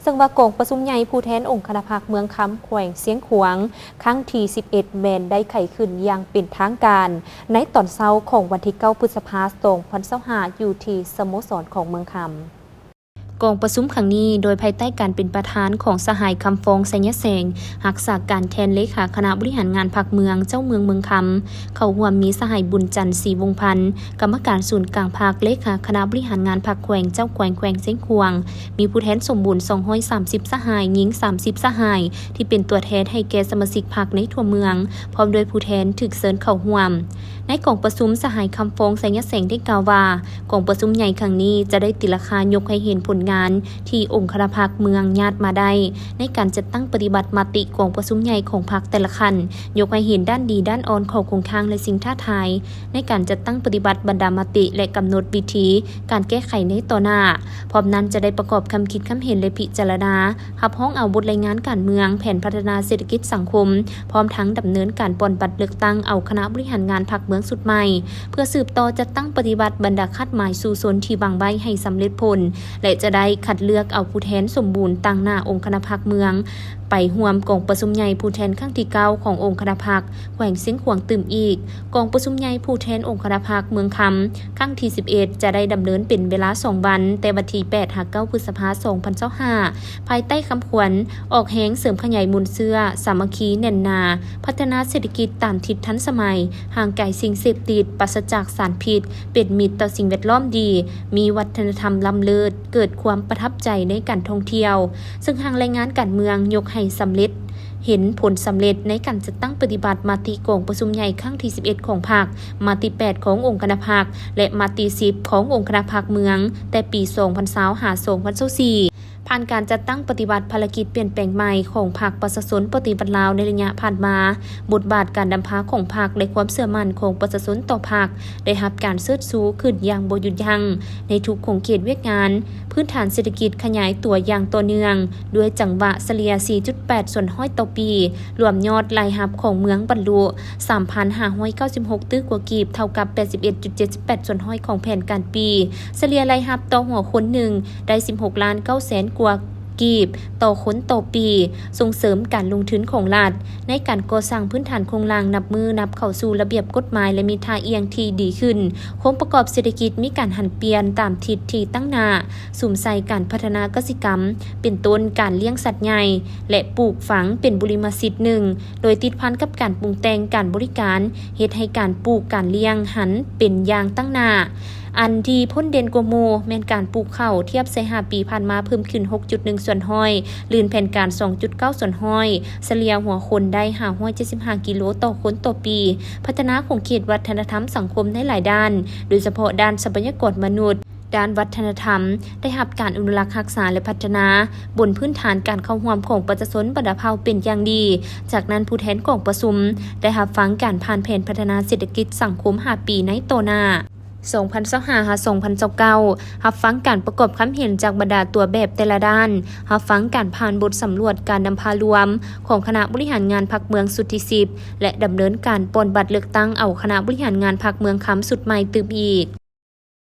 ซึ่งว่ากองประชุมใหญ่ผู้แทนองค์คณะพรรคเมืองคำแขวงเสียงขวางครั้งที่11แมนได้ไขขึ้นอย่างเป็นทางการในตอนเช้าของวันที่9 พฤษภาคม 2025อยู่ที่สโมสรของเมืองคำกองประชุมครั้งนี้โดยภายใต้การเป็นประธานของสหายคำฟองไสยแสงรักษาการแทนเลขาคณะบริหารงานพรรคเมืองเจ้าเมืองเมืองคำเขาร่วมมีสหายบุญจันทร์ศรีวงศ์พันธ์กรรมการศูนย์กลางพรรคเลขาคณะบริหารงานพรรคแขวงเจ้าแขวงเสียงขวางมีผู้แทนสมบูรณ์230สหายหญิง30สหายที่เป็นตัวแทนให้แก่สมาชิกพรรคในทั่วเมืองพร้อมด้วยผู้แทนถึกเชิญเข้าร่วมในกองประชุมสหายคำฟองไสยแสงได้กล่าวว่ากองประชุมใหญ่ครั้งนี้จะได้ติราคายกให้เห็นผลงานที่องค์คณะพรรคเมืองญาติมาได้ในการจัดตั้งปฏิบัติมติกองประชุมใหญ่ของพรรคแต่ละคันยกให้เห็นด้านดีด้านอ่อนของโครงสร้างและสิ่งท้าทายในการจัดตั้งปฏิบัติบรรดามติและกำหนดวิธีการแก้ไขในต่อหน้าพร้อมนั้นจะได้ประกอบคำคิดคำเห็นและพิจารณารับห้องเอาบทรายงานการเมืองแผนพัฒนาเศรษฐกิจสังคมพร้อมทั้งดำเนินการปอนบัตรเลือกตั้งเอาคณะบริหารงานพรรคเมืองสุดใหม่เพื่อสืบต่อจัดตั้งปฏิบัติบรรดาคาดหมายสู่ชนที่วางไว้ให้สำเร็จผลและจะได้คัดเลือกเอาผู้แทนสมบูรณ์ตั้งหน้าองค์คณะพรรคเมืองไปร่วมกองประชุมใหญ่ผู้แทนครั้งที่9ขององค์คณะพรรคแขวงเสียงขวางตื่มอีกกองประชุมใหญ่ผู้แทนองค์คณะพรรคเมืองคำครั้งที่11จะได้ดำเนินเป็นเวลา2วันแต่วันที่8-9 พฤษภาคม 2025ภายใต้คำขวัญออกแหงเสริมขยายมูลเสื้อสามัคคีแน่นหนาพัฒนาเศรษฐกิจตามทิศทันสมัยห่างไกลสิ่งเสพติดปราศจากสารพิษเป็นมิตรต่อสิ่งแวดล้อมดีมีวัฒนธรรมล้ำเลิศเกิดความประทับใจในการท่องเที่ยวซึ่งทางรายงานการเมืองยกให้สำเร็จเห็นผลสำเร็จในการจัดตั้งปฏิบัติมติกองประชุมใหญ่ครั้งที่11ของพรรคมติ8ขององค์คณะพรรคและมติ10ขององค์คณะพรรคเมืองแต่ปี2020-2024ผ่านการจัดตั้งปฏิบัติภารกิจเปลี่ยนแปลงใหม่ของพรรคประชาชนปฏิบัติลาวในระยะผ่านมาบทบาทการนำพาของพรรคและความเชื่อมั่นของประชาชนต่อพรรคได้รับการเชิดชูขึ้นอย่างบ่หยุดยั้งในทุกโครงเขตเวียกงานพื้นฐานเศรษฐกิจขยายตัวอย่างต่อเนื่องด้วยจังหวะเฉลี่ย 4.8 ส่วนห้อยต่อปีรวมยอดรายรับของเมืองบรรลุ 3,596 ตื้อกว่ากีบเท่ากับ 81.78 ส่วนห้อยของแผนการปีเฉลี่ยรายรับต่อหัวคนหนึ่งได้ 16,900,000 กว่ากีบต่อคนต่อปีส่งเสริมการลงทุนของรัฐในการก่อสร้างพื้นฐานโครงสร้างนับเข้าสู่ระเบียบกฎหมายและมีท่าเอียงที่ดีขึ้นโครงประกอบเศรษฐกิจมีการหันเปลี่ยนตามทิศที่ตั้งหน้าสุ่มใส่การพัฒนากสิกรรมเป็นต้นการเลี้ยงสัตว์ใหญ่และปลูกฝังเป็นบุริมสิทธิ์หนึ่งโดยติดพันกับการปรุงแต่งการบริการเฮ็ดให้การปลูกการเลี้ยงหันเป็นอย่างตั้งหน้าอันที่พ้นเด่นกว่าหมู่แม่นการปลูกข้าวเทียบใส่5 ปีผ่านมาเพิ่มขึ้น 6.1 ส่วนห้อยลื่นแผ่นการ 2.9 ส่วนห้อยเฉลี่ยหัวคนได้575 กิโลต่อคนต่อปีพัฒนาของเขตวัฒนธรรมสังคมในหลายด้านโดยเฉพาะด้านทรัพยากรมนุษย์ด้านวัฒนธรรมได้รับการอนุรักษ์รักษาและพัฒนาบนพื้นฐานการเข้าร่วมของประชาชนบรรดาเผ่าเป็นอย่างดีจากนั้นผู้แทนกองประชุมได้รับฟังการผ่านแผนพัฒนาเศรษฐกิจสังคม5 ปีในต่อหน้า2025-2029รับฟังการประกอบคำเห็นจากบรรดาตัวแบบแต่ละด้านรับฟังการผ่านบทสำรวจการนำพารวมของคณะบริหารงานพรรคเมืองสุดที่10และดำเนินการปอนบัตรเลือกตั้งเอาคณะบริหารงานพรรคเมืองคำสุดใหม่ตื่มอีก